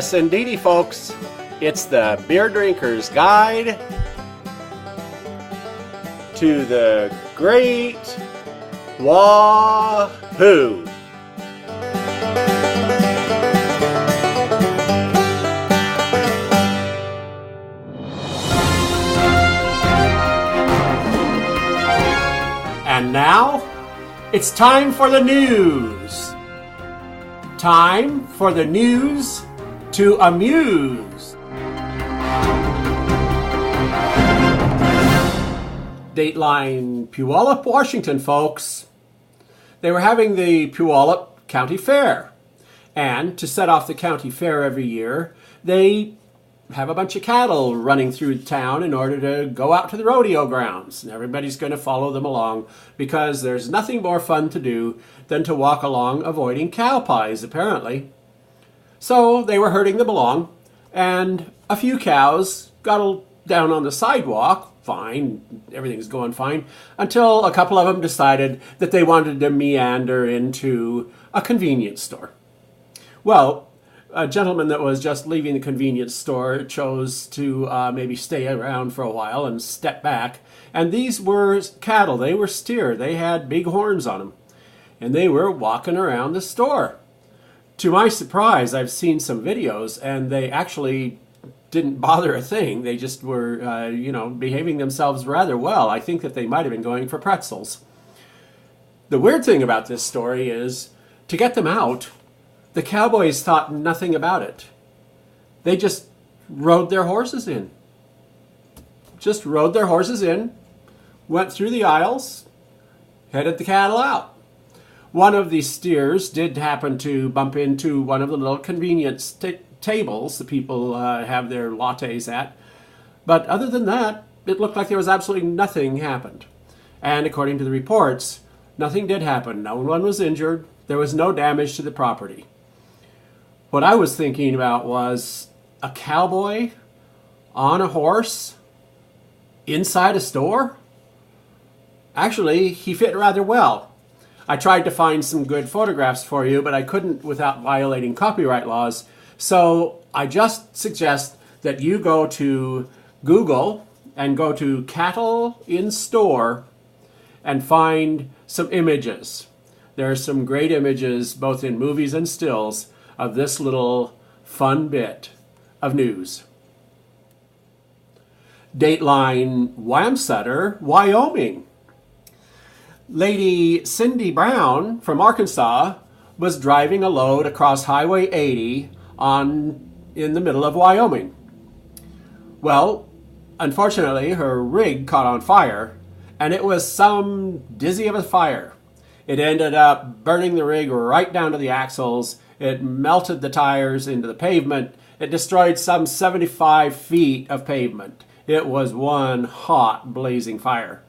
Yes, indeedy, folks. It's the Beer Drinker's Guide to the Great Wahoo. And now, it's time for the news. Time for the news to amuse. Dateline Puyallup, Washington, folks. They were having the Puyallup County Fair. And to set off the county fair every year, they have a bunch of cattle running through town in order to go out to the rodeo grounds. And everybody's going to follow them along because there's nothing more fun to do than to walk along avoiding cow pies, apparently. So they were herding them along, and a few cows got down on the sidewalk. Fine, everything's going fine, until a couple of them decided that they wanted to meander into a convenience store. Well, a gentleman that was just leaving the convenience store chose to maybe stay around for a while and step back. And these were cattle. They were steer. They had big horns on them. And they were walking around the store. To my surprise, I've seen some videos, and they actually didn't bother a thing. They just were, behaving themselves rather well. I think that they might have been going for pretzels. The weird thing about this story is, to get them out, the cowboys thought nothing about it. They just rode their horses in. Went through the aisles, headed the cattle out. One of the steers did happen to bump into one of the little convenience tables the people have their lattes at. But other than that, it looked like there was absolutely nothing happened. And according to the reports, nothing did happen. No one was injured. There was no damage to the property. What I was thinking about was a cowboy on a horse inside a store. Actually, he fit rather well. I tried to find some good photographs for you, but I couldn't without violating copyright laws. So I just suggest that you go to Google and go to cattle in store and find some images. There are some great images, both in movies and stills, of this little fun bit of news. Dateline Wamsutter, Wyoming. Lady Cindy Brown from Arkansas was driving a load across Highway 80 in the middle of Wyoming. Well, unfortunately, her rig caught on fire, and it was some dizzy of a fire. It ended up burning the rig right down to the axles. It melted the tires into the pavement. It destroyed some 75 feet of pavement. It was one hot, blazing fire.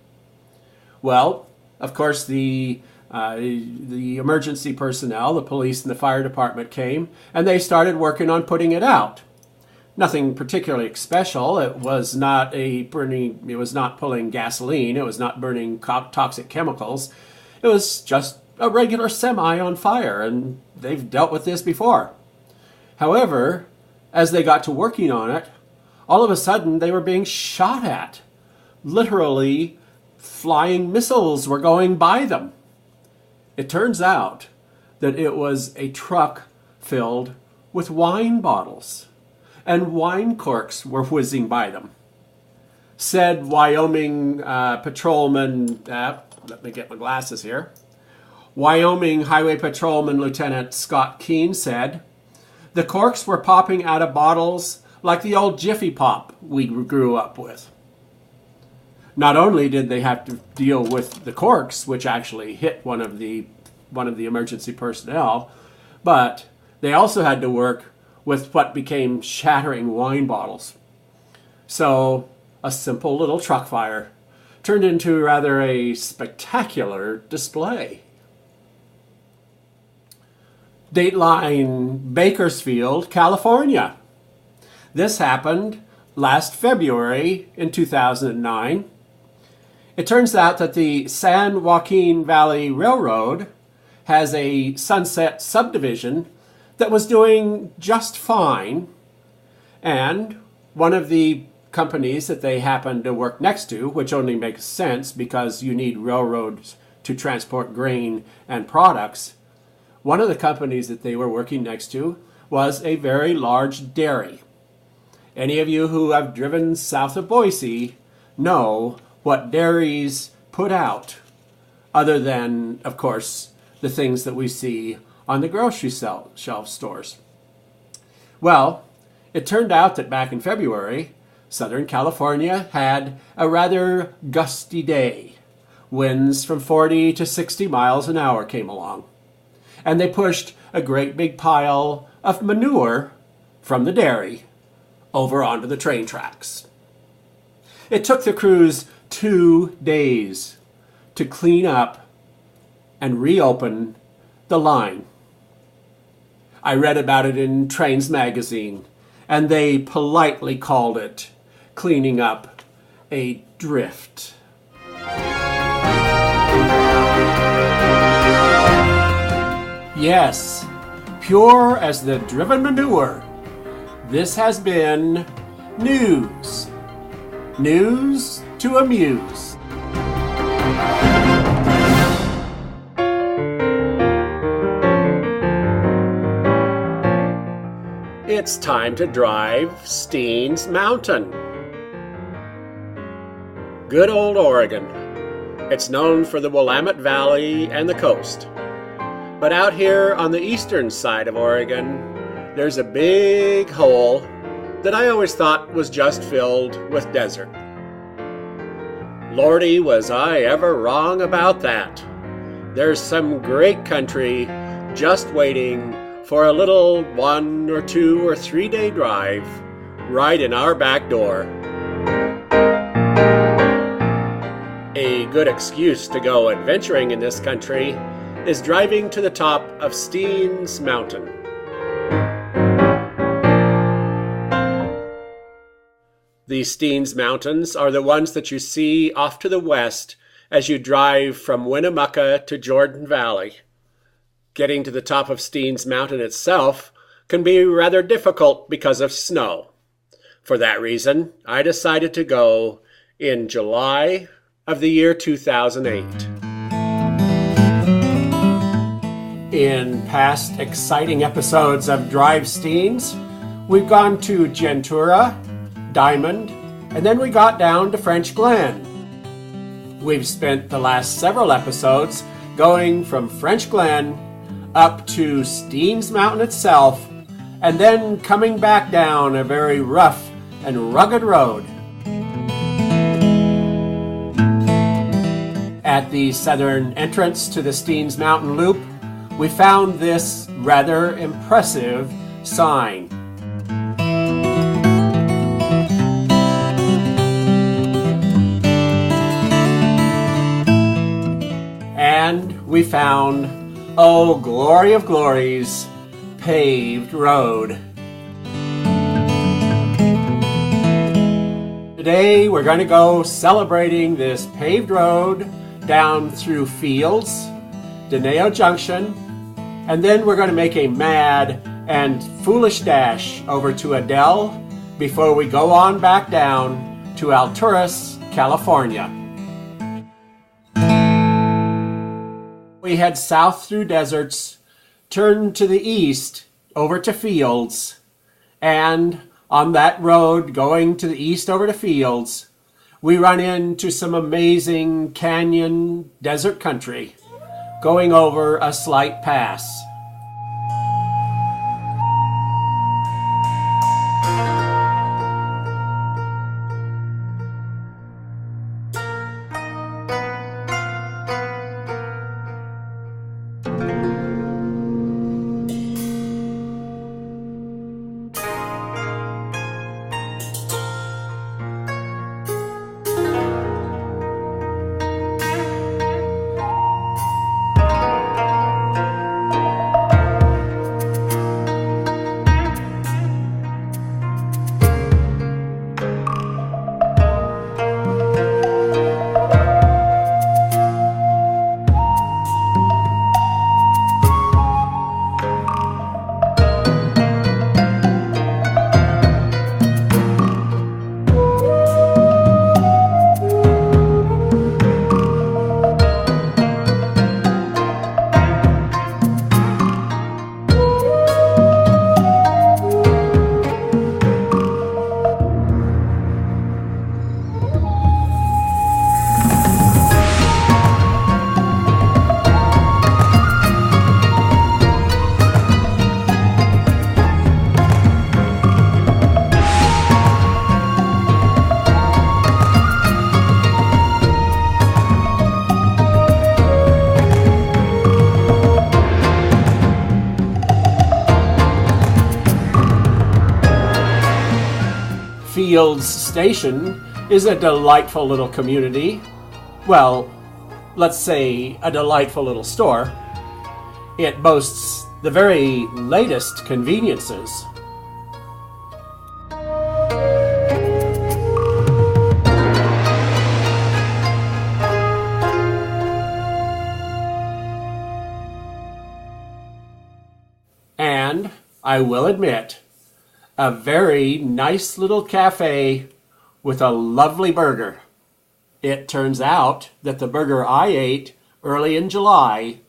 Well, of course, the emergency personnel, the police and the fire department came, and they started working on putting it out. Nothing particularly special. It was not pulling gasoline. It was not burning toxic chemicals. It was just a regular semi on fire, and they've dealt with this before. However, as they got to working on it, all of a sudden they were being shot at. Literally, flying missiles were going by them. It turns out that it was a truck filled with wine bottles, and wine corks were whizzing by them. Said Wyoming patrolman, let me get my glasses here. Wyoming Highway Patrolman Lieutenant Scott Keene said, "The corks were popping out of bottles like the old Jiffy Pop we grew up with." Not only did they have to deal with the corks, which actually hit one of the emergency personnel, but they also had to work with what became shattering wine bottles. So a simple little truck fire turned into rather a spectacular display. Dateline Bakersfield, California. This happened last February in 2009. It turns out that the San Joaquin Valley Railroad has a Sunset subdivision that was doing just fine, and one of the companies that they happened to work next to, which only makes sense because you need railroads to transport grain and products, one of the companies that they were working next to was a very large dairy. Any of you who have driven south of Boise know what dairies put out, other than, of course, the things that we see on the grocery shelf stores. Well, it turned out that back in February, Southern California had a rather gusty day. Winds from 40 to 60 miles an hour came along, and they pushed a great big pile of manure from the dairy over onto the train tracks. It took the crews 2 days to clean up and reopen the line. I read about it in Trains magazine, and they politely called it cleaning up a drift. Yes, pure as the driven manure. This has been News. News to Amuse. It's time to drive Steens Mountain. Good old Oregon. It's known for the Willamette Valley and the coast. But out here on the eastern side of Oregon, there's a big hole that I always thought was just filled with desert. Lordy, was I ever wrong about that. There's some great country just waiting for a little 1 or 2 or 3 day drive right in our back door. A good excuse to go adventuring in this country is driving to the top of Steens Mountain. The Steens Mountains are the ones that you see off to the west as you drive from Winnemucca to Jordan Valley. Getting to the top of Steens Mountain itself can be rather difficult because of snow. For that reason, I decided to go in July of the year 2008. In past exciting episodes of Drive Steens, we've gone to Gentura, Diamond, and then we got down to French Glen. We've spent the last several episodes going from French Glen up to Steens Mountain itself, and then coming back down a very rough and rugged road. At the southern entrance to the Steens Mountain Loop, we found this rather impressive sign. And we found, oh, glory of glories, paved road. Today we're going to go celebrating this paved road down through Fields, Deneo Junction, and then we're going to make a mad and foolish dash over to Adele before we go on back down to Alturas, California. We head south through deserts, turn to the east over to Fields, and on that road going to the east over to Fields, we run into some amazing canyon desert country, going over a slight pass. Fields Station is a delightful little community. Well, let's say a delightful little store. It boasts the very latest conveniences. And I will admit, a very nice little cafe with a lovely burger. It turns out that the burger I ate early in July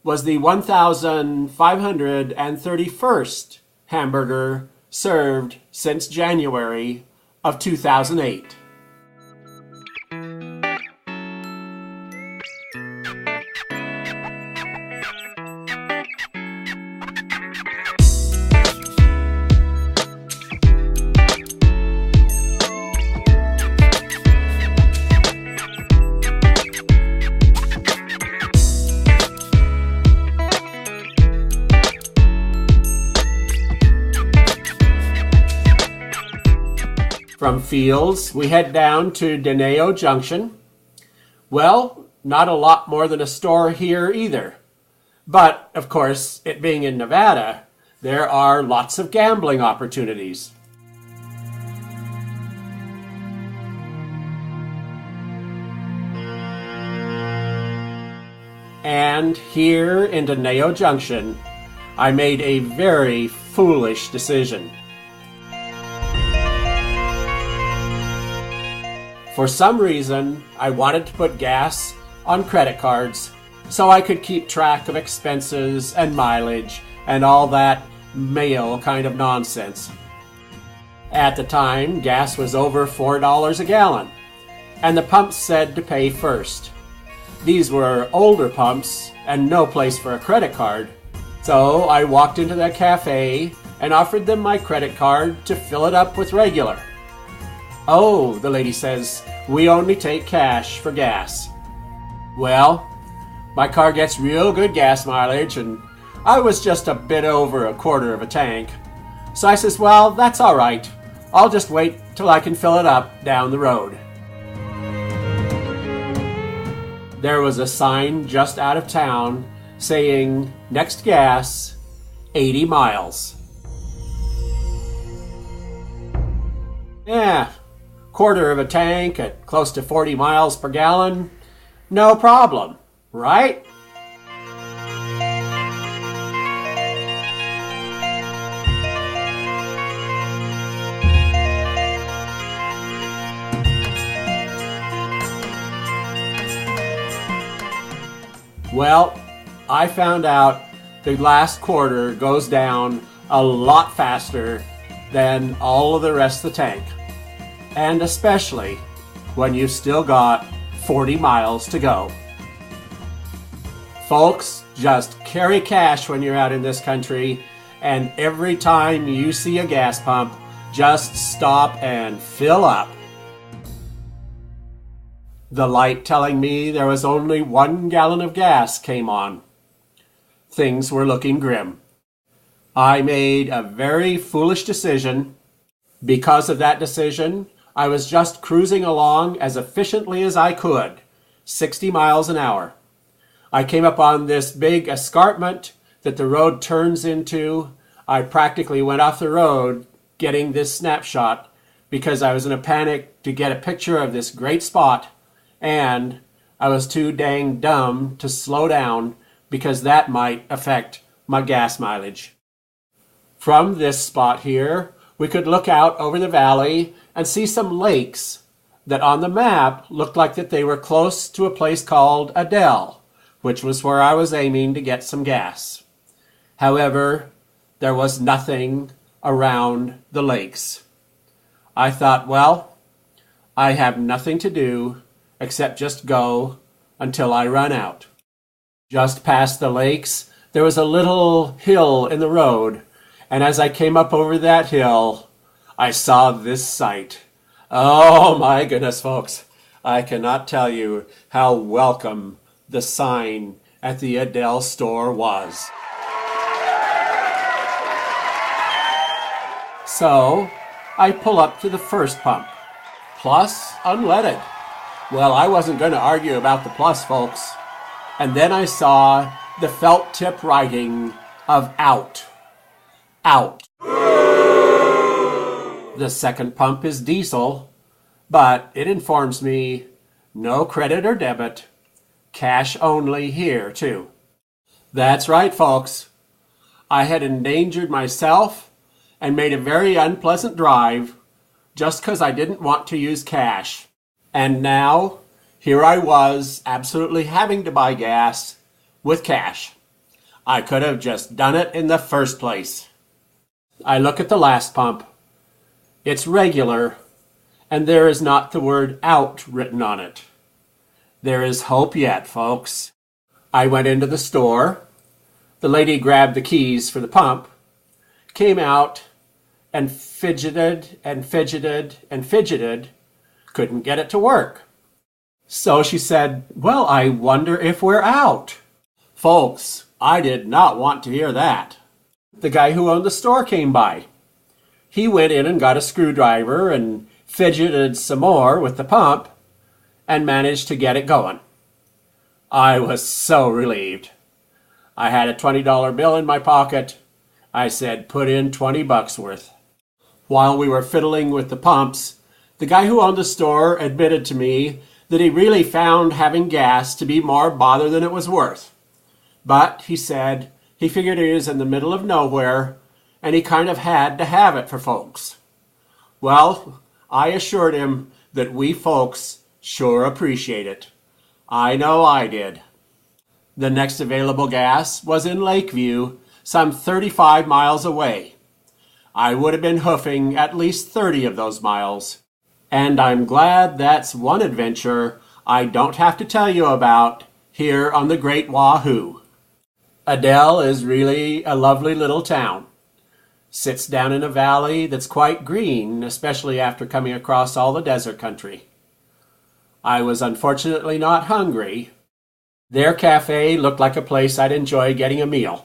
was the 1,531st hamburger served since January of 2008. From Fields, we head down to Deneo Junction. Well, not a lot more than a store here either. But, of course, it being in Nevada, there are lots of gambling opportunities. And here in Deneo Junction, I made a very foolish decision. For some reason, I wanted to put gas on credit cards so I could keep track of expenses and mileage and all that mail kind of nonsense. At the time, gas was over $4 a gallon, and the pumps said to pay first. These were older pumps and no place for a credit card, so I walked into the cafe and offered them my credit card to fill it up with regular. "Oh," the lady says, "we only take cash for gas." Well, my car gets real good gas mileage, and I was just a bit over a quarter of a tank. So I says, "Well, that's all right. I'll just wait till I can fill it up down the road." There was a sign just out of town saying, "Next gas, 80 miles. Yeah. Quarter of a tank at close to 40 miles per gallon, no problem, right? Well, I found out the last quarter goes down a lot faster than all of the rest of the tank. And especially when you've still got 40 miles to go. Folks, just carry cash when you're out in this country, and every time you see a gas pump, just stop and fill up. The light telling me there was only 1 gallon of gas came on. Things were looking grim. I made a very foolish decision. Because of that decision, I was just cruising along as efficiently as I could, 60 miles an hour. I came up on this big escarpment that the road turns into. I practically went off the road getting this snapshot because I was in a panic to get a picture of this great spot, and I was too dang dumb to slow down because that might affect my gas mileage. From this spot here, we could look out over the valley and see some lakes that on the map looked like that they were close to a place called Adele, which was where I was aiming to get some gas. However, there was nothing around the lakes. I thought, well, I have nothing to do except just go until I run out. Just past the lakes, there was a little hill in the road, and as I came up over that hill, I saw this sight. Oh my goodness, folks. I cannot tell you how welcome the sign at the Adele store was. So, I pull up to the first pump. Plus, unleaded. Well, I wasn't going to argue about the plus, folks. And then I saw the felt tip writing of out. Out. The second pump is diesel, but it informs me no credit or debit, cash only here too. That's right, folks. I had endangered myself and made a very unpleasant drive just because I didn't want to use cash. And now, here I was absolutely having to buy gas with cash. I could have just done it in the first place. I look at the last pump. It's regular, and there is not the word out written on it. There is hope yet, folks. I went into the store. The lady grabbed the keys for the pump, came out, and fidgeted and fidgeted and fidgeted, couldn't get it to work. So she said, "Well, I wonder if we're out." Folks, I did not want to hear that. The guy who owned the store came by. He went in and got a screwdriver and fidgeted some more with the pump and managed to get it going. I was so relieved. I had a $20 bill in my pocket. I said, "Put in $20 worth." While we were fiddling with the pumps, the guy who owned the store admitted to me that he really found having gas to be more bother than it was worth. But, he said, he figured he was in the middle of nowhere, and he kind of had to have it for folks. Well, I assured him that we folks sure appreciate it. I know I did. The next available gas was in Lakeview, some 35 miles away. I would have been hoofing at least 30 of those miles. And I'm glad that's one adventure I don't have to tell you about here on the Great Wahoo. Adel is really a lovely little town. Sits down in a valley that's quite green, especially after coming across all the desert country. I was unfortunately not hungry. Their cafe looked like a place I'd enjoy getting a meal.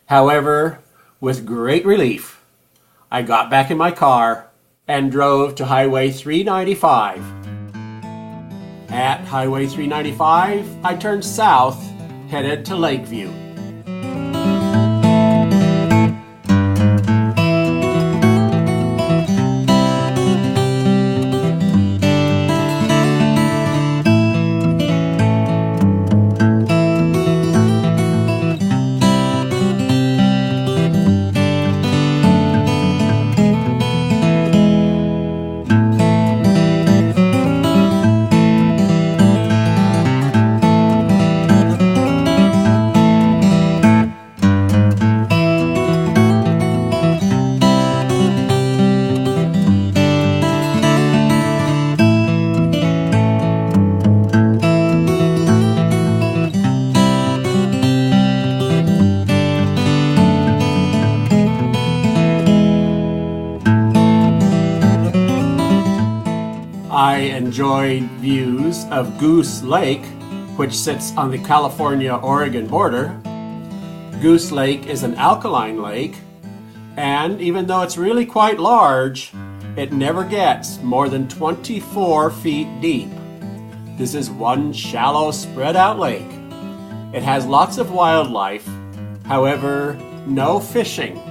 However, with great relief, I got back in my car and drove to Highway 395. At Highway 395, I turned south, headed to Lakeview. I enjoyed views of Goose Lake, which sits on the California-Oregon border. Goose Lake is an alkaline lake, and even though it's really quite large, it never gets more than 24 feet deep. This is one shallow, spread-out lake. It has lots of wildlife, however, no fishing.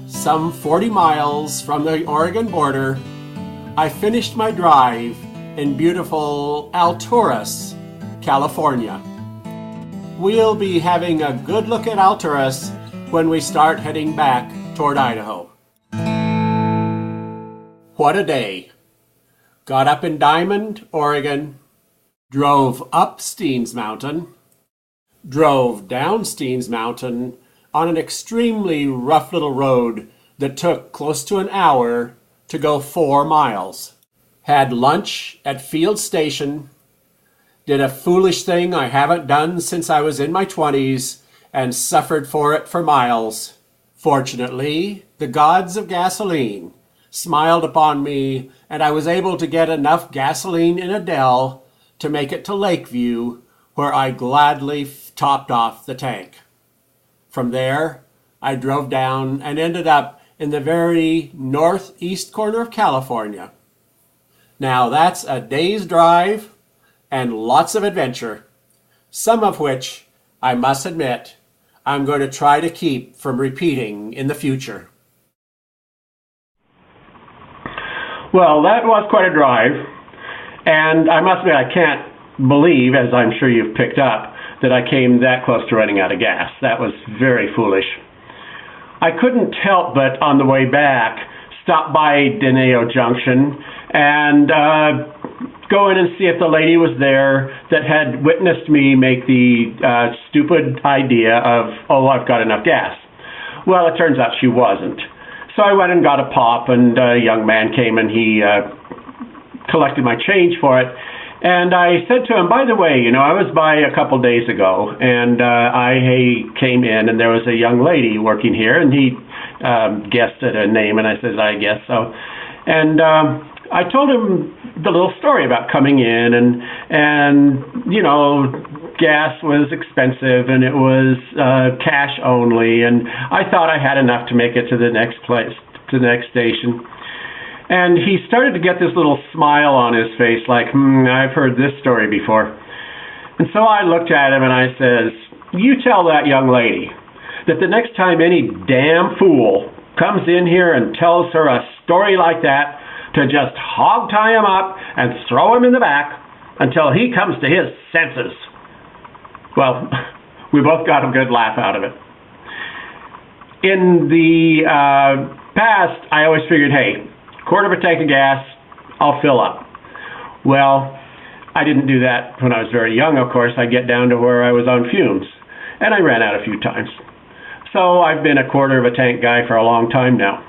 Some 40 miles from the Oregon border, I finished my drive in beautiful Alturas, California. We'll be having a good look at Alturas when we start heading back toward Idaho. What a day. Got up in Diamond, Oregon, drove up Steens Mountain, drove down Steens Mountain on an extremely rough little road that took close to an hour to go 4 miles. Had lunch at Field Station, did a foolish thing I haven't done since I was in my 20s, and suffered for it for miles. Fortunately, the gods of gasoline smiled upon me, and I was able to get enough gasoline in a Dell to make it to Lakeview, where I gladly topped off the tank. From there, I drove down and ended up in the very northeast corner of California. Now that's a day's drive and lots of adventure, some of which, I must admit, I'm going to try to keep from repeating in the future. Well, that was quite a drive, and I must admit I can't believe, as I'm sure you've picked up, that I came that close to running out of gas. That was very foolish. I couldn't help but, on the way back, stop by Deneo Junction and go in and see if the lady was there that had witnessed me make the stupid idea of, oh, I've got enough gas. Well, it turns out she wasn't. So I went and got a pop, and a young man came and he collected my change for it. And I said to him, by the way, I was by a couple days ago, and I came in, and there was a young lady working here, and he guessed at a name, and I said, I guess so. And I told him the little story about coming in, and gas was expensive, and it was cash only, and I thought I had enough to make it to the next place, to the next station. And he started to get this little smile on his face, like, I've heard this story before. And so I looked at him and I says, you tell that young lady that the next time any damn fool comes in here and tells her a story like that, to just hog tie him up and throw him in the back until he comes to his senses. Well, we both got a good laugh out of it. In the past, I always figured, hey, quarter of a tank of gas, I'll fill up. Well, I didn't do that when I was very young, of course. I get down to where I was on fumes, and I ran out a few times. So I've been a quarter of a tank guy for a long time now.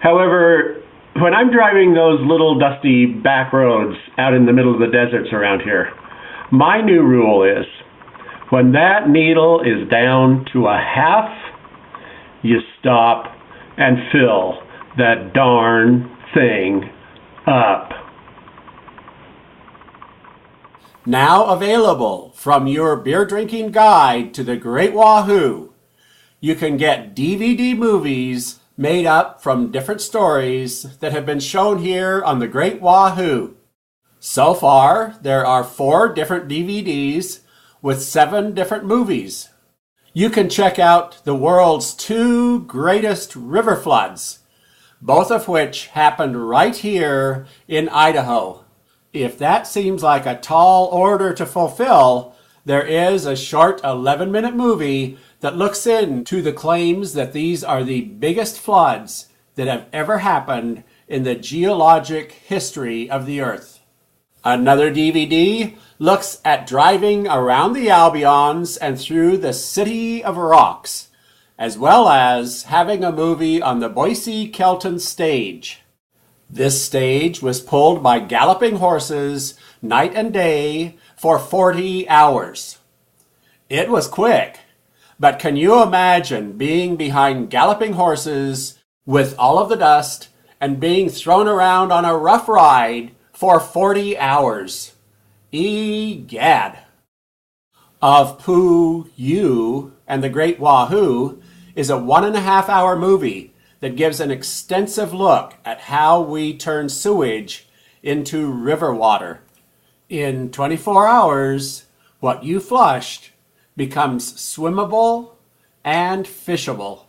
However, when I'm driving those little dusty back roads out in the middle of the deserts around here, my new rule is, when that needle is down to a half, you stop and fill that darn thing up. Now available from your beer drinking guide to the Great Wahoo, you can get DVD movies made up from different stories that have been shown here on the Great Wahoo. So far, there are 4 different DVDs with 7 different movies. You can check out the world's 2 greatest river floods, both of which happened right here in Idaho. If that seems like a tall order to fulfill, there is a short 11-minute movie that looks into the claims that these are the biggest floods that have ever happened in the geologic history of the Earth. Another DVD looks at driving around the Albions and through the City of Rocks, as well as having a movie on the Boise-Kelton stage. This stage was pulled by galloping horses night and day for 40 hours. It was quick, but can you imagine being behind galloping horses with all of the dust and being thrown around on a rough ride for 40 hours? Egad! Of Pooh You and the Great Wahoo is a 1.5-hour movie that gives an extensive look at how we turn sewage into river water. In 24 hours, what you flushed becomes swimmable and fishable.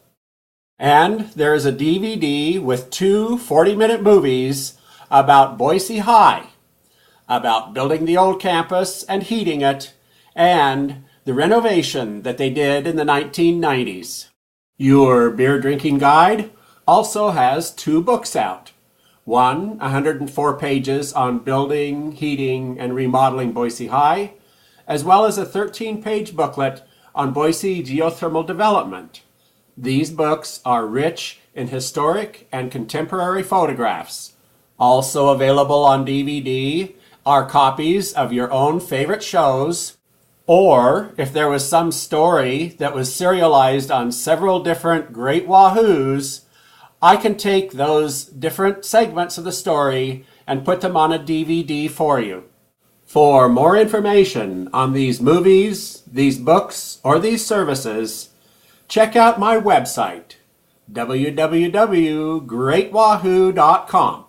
And there is a DVD with 2 40-minute movies about Boise High, about building the old campus and heating it, and the renovation that they did in the 1990s. Your beer drinking guide also has 2 books out. One, 104 pages on building, heating, and remodeling Boise High, as well as a 13-page booklet on Boise geothermal development. These books are rich in historic and contemporary photographs. Also available on DVD are copies of your own favorite shows, or if there was some story that was serialized on several different Great Wahoos, I can take those different segments of the story and put them on a DVD for you. For more information on these movies, these books, or these services, check out my website, www.greatwahoo.com.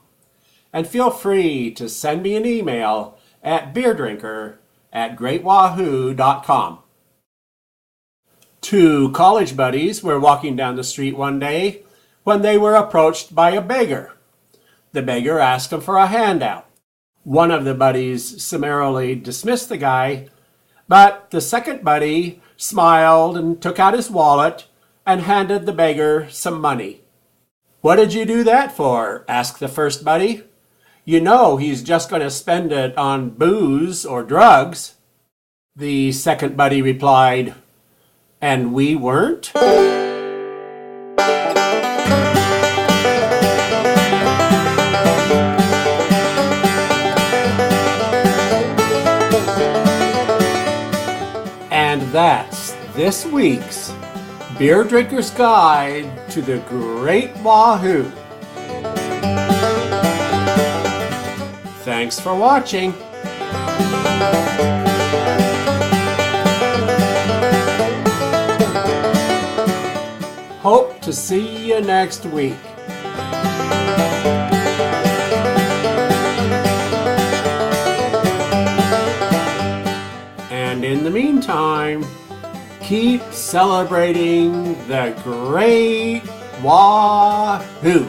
And feel free to send me an email at beerdrinker@greatwahoo.com. Two college buddies were walking down the street one day when they were approached by a beggar. The beggar asked them for a handout. One of the buddies summarily dismissed the guy, but the second buddy smiled and took out his wallet and handed the beggar some money. "What did you do that for?" asked the first buddy. "You know he's just going to spend it on booze or drugs." The second buddy replied, "And we weren't?" And that's this week's Beer Drinker's Guide to the Great Wahoo. Thanks for watching. Hope to see you next week. And in the meantime, keep celebrating the Great Wahoo.